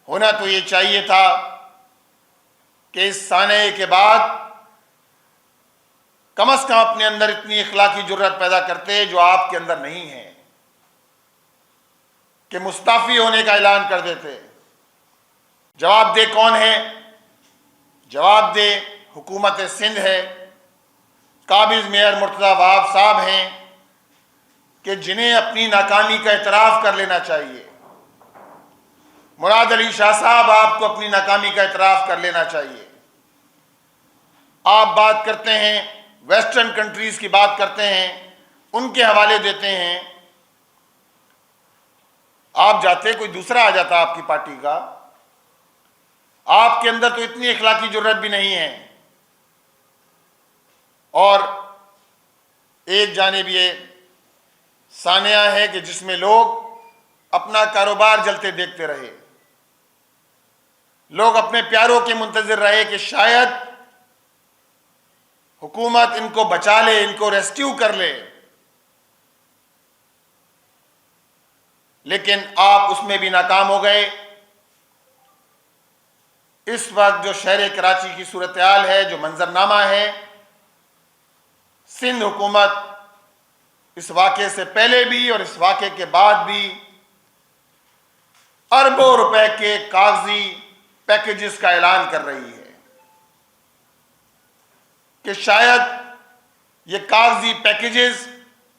ہونا تو یہ چاہیے تھا کہ اس سانحے کے بعد کم از کم اپنے اندر اتنی اخلاقی جرات پیدا کرتے جو آپ کے اندر نہیں ہے، کہ مستعفی ہونے کا اعلان کر دیتے۔ جواب دہ کون ہے؟ جواب دہ حکومت سندھ ہے، قابض میئر مرتضی وہاب صاحب ہیں، کہ جنہیں اپنی ناکامی کا اعتراف کر لینا چاہیے۔ مراد علی شاہ صاحب، آپ کو اپنی ناکامی کا اعتراف کر لینا چاہیے۔ آپ بات کرتے ہیں ویسٹرن کنٹریز کی، بات کرتے ہیں، ان کے حوالے دیتے ہیں، آپ جاتے کوئی دوسرا آ جاتا آپ کی پارٹی کا، آپ کے اندر تو اتنی اخلاقی جرات بھی نہیں ہے۔ اور ایک جانب یہ سانحہ ہے کہ جس میں لوگ اپنا کاروبار جلتے دیکھتے رہے، لوگ اپنے پیاروں کے منتظر رہے کہ شاید حکومت ان کو بچا لے، ان کو ریسکیو کر لے، لیکن آپ اس میں بھی ناکام ہو گئے۔ اس وقت جو شہر کراچی کی صورتحال ہے، جو منظرنامہ ہے، سندھ حکومت اس واقعے سے پہلے بھی اور اس واقعے کے بعد بھی اربوں روپے کے کاغذی پیکیجز کا اعلان کر رہی ہے، کہ شاید یہ کاغذی پیکیجز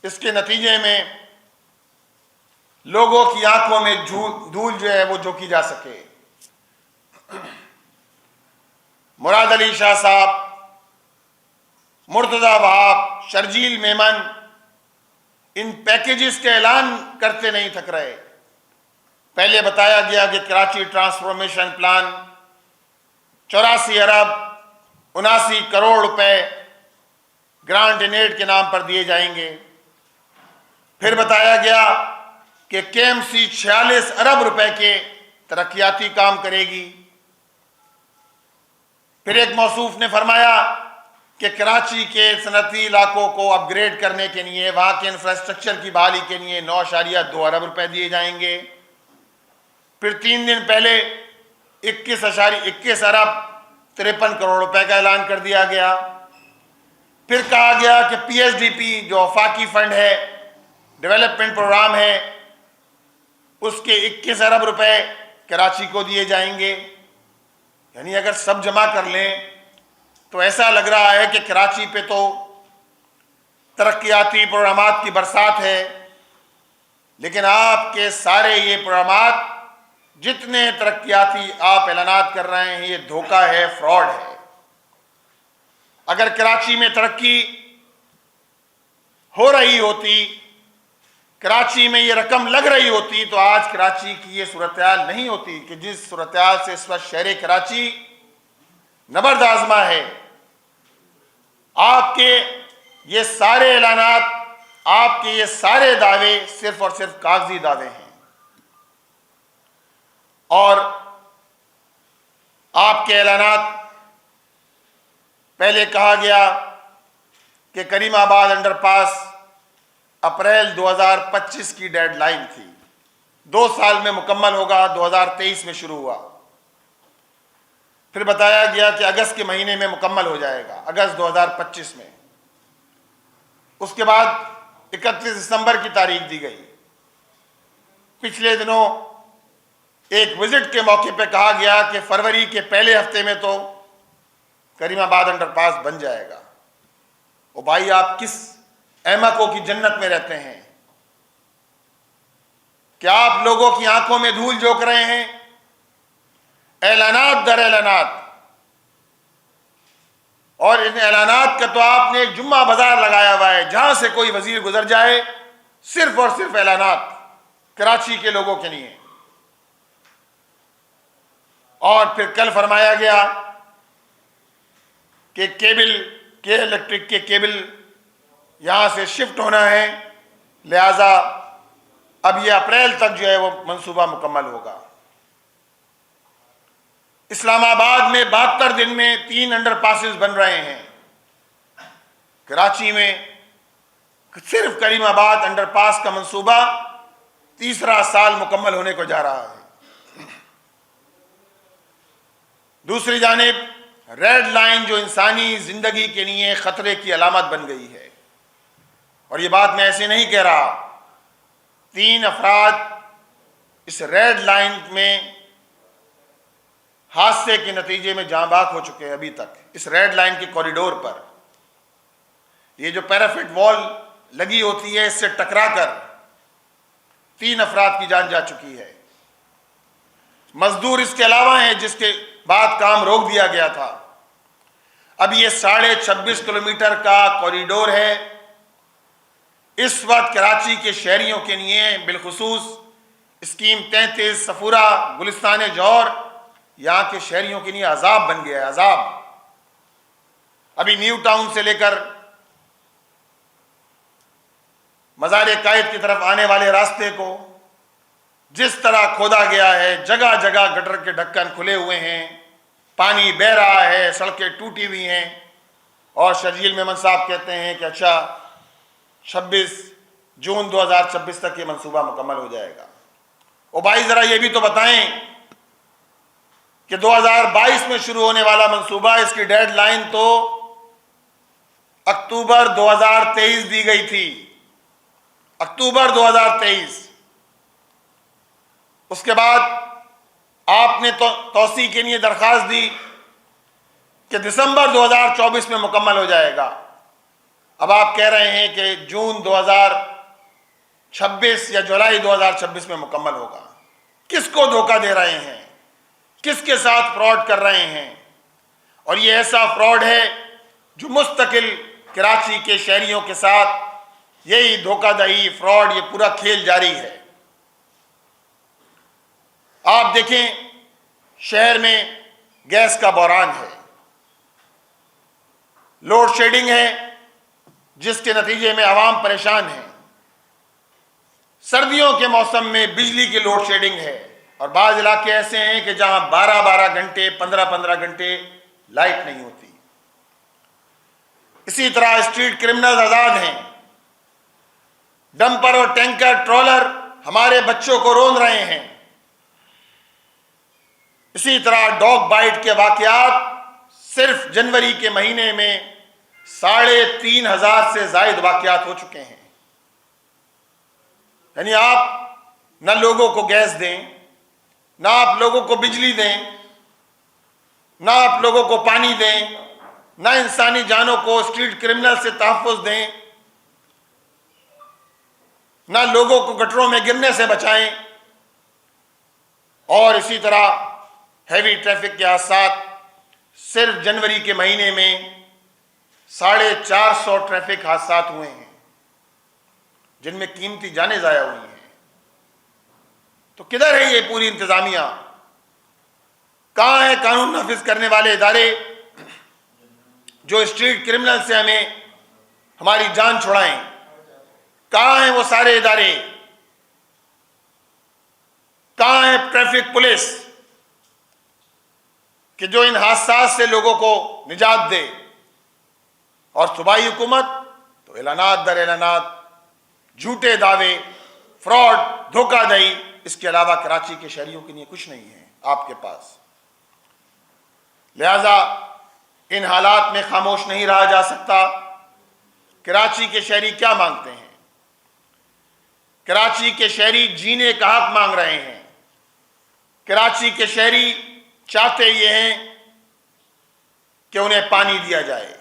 اس کے نتیجے میں لوگوں کی آنکھوں میں دھول جو ہے وہ جھونکی جا سکے۔ مراد علی شاہ صاحب، مرتضی وہاب، شرجیل میمن ان پیکیجز کے اعلان کرتے نہیں تھک رہے۔ پہلے بتایا گیا کہ کراچی ٹرانسفارمیشن پلان 84 ارب 79 کروڑ روپے گرانٹ ان ایڈ کے نام پر دیے جائیں گے۔ پھر بتایا گیا کہ کے ایم سی 46 ارب روپے کے ترقیاتی کام کرے گی۔ پھر ایک موصوف نے فرمایا کہ کراچی کے صنعتی علاقوں کو اپ گریڈ کرنے کے لیے، وہاں کے انفراسٹرکچر کی بحالی کے لیے 9.2 ارب روپے دیے جائیں گے۔ پھر 3 دن پہلے 21 ارب 53 کروڑ روپے کا اعلان کر دیا گیا۔ پھر کہا گیا کہ پی ایس ڈی پی جو وفاقی فنڈ ہے، ڈیولپمنٹ پروگرام ہے، اس کے 21 ارب روپے کراچی کو دیے جائیں گے۔ یعنی اگر سب جمع کر لیں تو ایسا لگ رہا ہے کہ کراچی پہ تو ترقیاتی پروگرامات کی برسات ہے، لیکن آپ کے سارے یہ پروگرامات، جتنے ترقیاتی آپ اعلانات کر رہے ہیں، یہ دھوکہ ہے، فراڈ ہے۔ اگر کراچی میں ترقی ہو رہی ہوتی، کراچی میں یہ رقم لگ رہی ہوتی، تو آج کراچی کی یہ صورتحال نہیں ہوتی کہ جس صورتحال سے اس وقت شہر کراچی نبرد آزما ہے۔ آپ کے یہ سارے اعلانات، آپ کے یہ سارے دعوے صرف اور صرف کاغذی دعوے ہیں، اور آپ کے اعلانات، پہلے کہا گیا کہ کریم آباد انڈر پاس اپریل 2025 کی ڈیڈ لائن تھی، 2 سال میں مکمل ہوگا، 2023 میں شروع ہوا۔ پھر بتایا گیا کہ اگست کے مہینے میں مکمل ہو جائے گا، اگست 2025 میں۔ اس کے بعد 31 دسمبر کی تاریخ دی گئی۔ پچھلے دنوں ایک وزٹ کے موقع پہ کہا گیا کہ فروری کے پہلے ہفتے میں تو کریم آباد انڈر پاس بن جائے گا۔ او بھائی، آپ کس احمقوں کی جنت میں رہتے ہیں؟ کیا آپ لوگوں کی آنکھوں میں دھول جھونک رہے ہیں؟ اعلانات در اعلانات، اور ان اعلانات کا تو آپ نے ایک جمعہ بازار لگایا ہوا ہے، جہاں سے کوئی وزیر گزر جائے صرف اور صرف اعلانات کراچی کے لوگوں کے لیے۔ اور پھر کل فرمایا گیا کہ کے الیکٹرک کے کیبل یہاں سے شفٹ ہونا ہے، لہذا اب یہ اپریل تک جو ہے وہ منصوبہ مکمل ہوگا۔ اسلام آباد میں 72 دن میں 3 انڈر پاسز بن رہے ہیں۔ کراچی میں صرف کریم آباد انڈر پاس کا منصوبہ تیسرا سال مکمل ہونے کو جا رہا ہے۔ دوسری جانب ریڈ لائن جو انسانی زندگی کے لیے خطرے کی علامت بن گئی ہے، اور یہ بات میں ایسے نہیں کہہ رہا، 3 افراد اس ریڈ لائن میں حادثے کے نتیجے میں جاں بحق ہو چکے ہیں ابھی تک، اس ریڈ لائن کے کوریڈور پر۔ یہ جو پیرافٹ وال لگی ہوتی ہے، اس سے ٹکرا کر 3 افراد کی جان جا چکی ہے۔ مزدور اس کے علاوہ ہیں جس کے بعد کام روک دیا گیا تھا۔ اب یہ 26.5 کلومیٹر کا کوریڈور ہے، اس وقت کراچی کے شہریوں کے لیے، بالخصوص اسکیم 33 صفورہ گلستان جوہر، یہاں کے شہریوں کے لیے عذاب بن گیا ہے، عذاب۔ ابھی نیو ٹاؤن سے لے کر مزار قائد کی طرف آنے والے راستے کو جس طرح کھودا گیا ہے، جگہ جگہ گٹر کے ڈھکن کھلے ہوئے ہیں، پانی بہہ رہا ہے، سڑکیں ٹوٹی ہوئی ہیں، اور شرجیل میمن صاحب کہتے ہیں کہ اچھا 26 جون 2026 تک یہ منصوبہ مکمل ہو جائے گا۔ اور بھائی ذرا یہ بھی تو بتائیں کہ 2022 میں شروع ہونے والا منصوبہ، اس کی ڈیڈ لائن تو اکتوبر 2023 دی گئی تھی، اکتوبر 2023۔ اس کے بعد آپ نے توسیع کے لیے درخواست دی کہ دسمبر 2024 میں مکمل ہو جائے گا۔ اب آپ کہہ رہے ہیں کہ جون 2026 یا جولائی 2026 میں مکمل ہوگا۔ کس کو دھوکہ دے رہے ہیں؟ کس کے ساتھ فراڈ کر رہے ہیں؟ اور یہ ایسا فراڈ ہے جو مستقل کراچی کے شہریوں کے ساتھ یہی دھوکہ دہی، فراڈ، یہ پورا کھیل جاری ہے۔ آپ دیکھیں شہر میں گیس کا بحران ہے، لوڈ شیڈنگ ہے جس کے نتیجے میں عوام پریشان ہیں، سردیوں کے موسم میں بجلی کی لوڈ شیڈنگ ہے، اور بعض علاقے ایسے ہیں کہ جہاں 12 گھنٹے 15 گھنٹے لائٹ نہیں ہوتی۔ اسی طرح اسٹریٹ کرمنل آزاد ہیں، ڈمپر اور ٹینکر ٹرولر ہمارے بچوں کو رون رہے ہیں۔ اسی طرح ڈاگ بائٹ کے واقعات صرف جنوری کے مہینے میں 3500 سے زائد واقعات ہو چکے ہیں۔ یعنی آپ نہ لوگوں کو گیس دیں، نہ آپ لوگوں کو بجلی دیں، نہ آپ لوگوں کو پانی دیں، نہ انسانی جانوں کو اسٹریٹ کرمنل سے تحفظ دیں، نہ لوگوں کو گٹروں میں گرنے سے بچائیں، اور اسی طرح ہیوی ٹریفک کے حادثات صرف جنوری کے مہینے میں 450 ٹریفک حادثات ہوئے ہیں جن میں قیمتی جانیں ضائع ہوئی ہیں۔ تو کدھر ہے یہ پوری انتظامیہ؟ کہاں ہے قانون نافذ کرنے والے ادارے جو اسٹریٹ کرمنل سے ہماری جان چھڑائیں؟ کہاں ہیں وہ سارے ادارے؟ کہاں ہے ٹریفک پولیس کہ جو ان حادثات سے لوگوں کو نجات دے؟ اور صوبائی حکومت تو اعلانات در اعلانات، جھوٹے دعوے، فراڈ، دھوکہ دہی، اس کے علاوہ کراچی کے شہریوں کے لیے کچھ نہیں ہے آپ کے پاس۔ لہذا ان حالات میں خاموش نہیں رہا جا سکتا۔ کراچی کے شہری کیا مانگتے ہیں؟ کراچی کے شہری جینے کا حق مانگ رہے ہیں۔ کراچی کے شہری چاہتے یہ ہیں کہ انہیں پانی دیا جائے،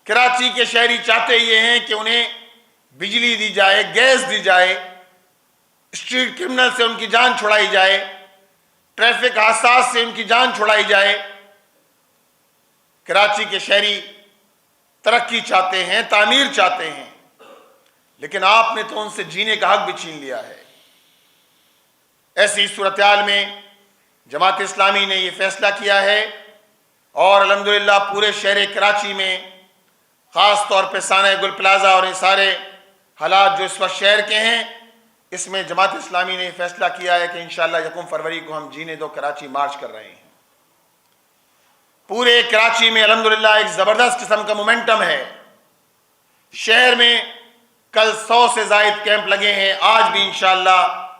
کراچی کے شہری چاہتے یہ ہیں کہ انہیں بجلی دی جائے، گیس دی جائے، اسٹریٹ کرمنل سے ان کی جان چھڑائی جائے، ٹریفک حادثات سے ان کی جان چھڑائی جائے۔ کراچی کے شہری ترقی چاہتے ہیں، تعمیر چاہتے ہیں، لیکن آپ نے تو ان سے جینے کا حق بھی چھین لیا ہے۔ ایسی صورتحال میں جماعت اسلامی نے یہ فیصلہ کیا ہے، اور الحمدللہ پورے شہر کراچی میں، خاص طور پہ سانحہ گل پلازہ اور یہ سارے حالات جو اس وقت شہر کے ہیں، اس میں جماعت اسلامی نے یہ فیصلہ کیا ہے کہ انشاءاللہ 1 فروری کو ہم جینے دو کراچی مارچ کر رہے ہیں۔ پورے کراچی میں الحمدللہ ایک زبردست قسم کا مومنٹم ہے۔ شہر میں کل 100 سے زائد کیمپ لگے ہیں، آج بھی انشاءاللہ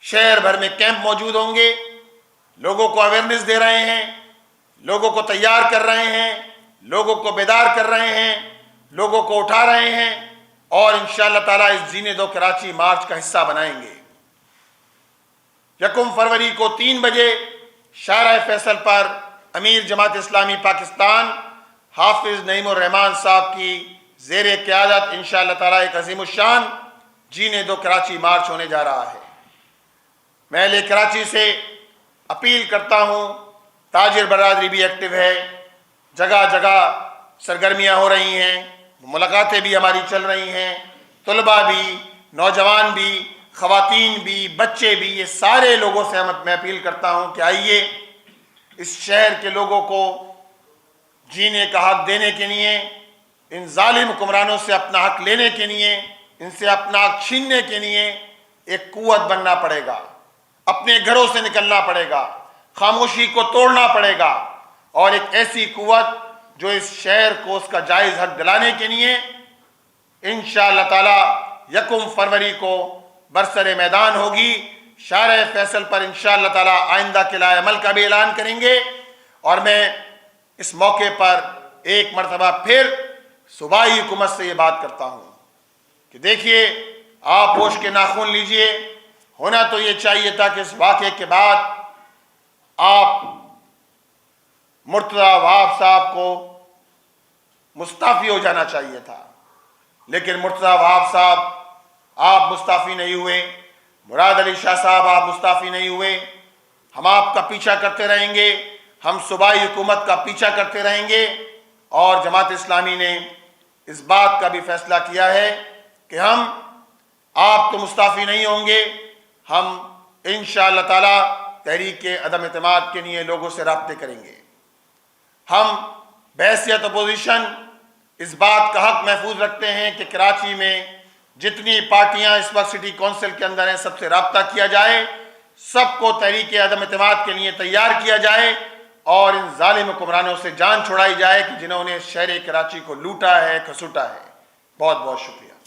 شہر بھر میں کیمپ موجود ہوں گے، لوگوں کو اویئرنیس دے رہے ہیں لوگوں کو تیار کر رہے ہیں، لوگوں کو بیدار کر رہے ہیں، لوگوں کو اٹھا رہے ہیں اور انشاءاللہ تعالیٰ اس جینے دو کراچی مارچ کا حصہ بنائیں گے۔ 1 فروری کو 3 بجے شارع فیصل پر امیر جماعت اسلامی پاکستان حافظ نعیم الرحمان صاحب کی زیر قیادت انشاءاللہ تعالیٰ ایک عظیم الشان جینے دو کراچی مارچ ہونے جا رہا ہے۔ میں اہل کراچی سے اپیل کرتا ہوں، تاجر برادری بھی ایکٹیو ہے، جگہ جگہ سرگرمیاں ہو رہی ہیں، ملاقاتیں بھی ہماری چل رہی ہیں، طلباء بھی، نوجوان بھی، خواتین بھی، بچے بھی، یہ سارے لوگوں سے میں اپیل کرتا ہوں کہ آئیے اس شہر کے لوگوں کو جینے کا حق دینے کے لیے، ان ظالم حکمرانوں سے اپنا حق لینے کے لیے، ان سے اپنا حق چھیننے کے لیے ایک قوت بننا پڑے گا، اپنے گھروں سے نکلنا پڑے گا، خاموشی کو توڑنا پڑے گا اور ایک ایسی قوت جو اس شہر کو اس کا جائز حق دلانے کے لیے انشاءاللہ تعالی 1 فروری کو برسر میدان ہوگی۔ شارع فیصل پر انشاءاللہ تعالی آئندہ قلعہ عمل کا بھی اعلان کریں گے، اور میں اس موقع پر ایک مرتبہ پھر صوبائی حکومت سے یہ بات کرتا ہوں کہ دیکھیے، آپ ہوش کے ناخن لیجئے۔ ہونا تو یہ چاہیے تھا کہ اس واقعے کے بعد آپ مرتضی وہاب صاحب کو مستعفی ہو جانا چاہیے تھا، لیکن مرتضی وہاب صاحب آپ مستعفی نہیں ہوئے، مراد علی شاہ صاحب آپ مستعفی نہیں ہوئے۔ ہم آپ کا پیچھا کرتے رہیں گے، ہم صوبائی حکومت کا پیچھا کرتے رہیں گے، اور جماعت اسلامی نے اس بات کا بھی فیصلہ کیا ہے کہ ہم آپ تو مستعفی نہیں ہوں گے، ہم انشاءاللہ تعالی تحریک عدم اعتماد کے لیے لوگوں سے رابطے کریں گے۔ ہم بحیثیت اپوزیشن اس بات کا حق محفوظ رکھتے ہیں کہ کراچی میں جتنی پارٹیاں اس وقت سٹی کونسل کے اندر ہیں سب سے رابطہ کیا جائے، سب کو تحریک عدم اعتماد کے لیے تیار کیا جائے اور ان ظالم حکمرانوں سے جان چھڑائی جائے کہ جنہوں نے شہر کراچی کو لوٹا ہے، کھسوٹا ہے۔ بہت بہت شکریہ۔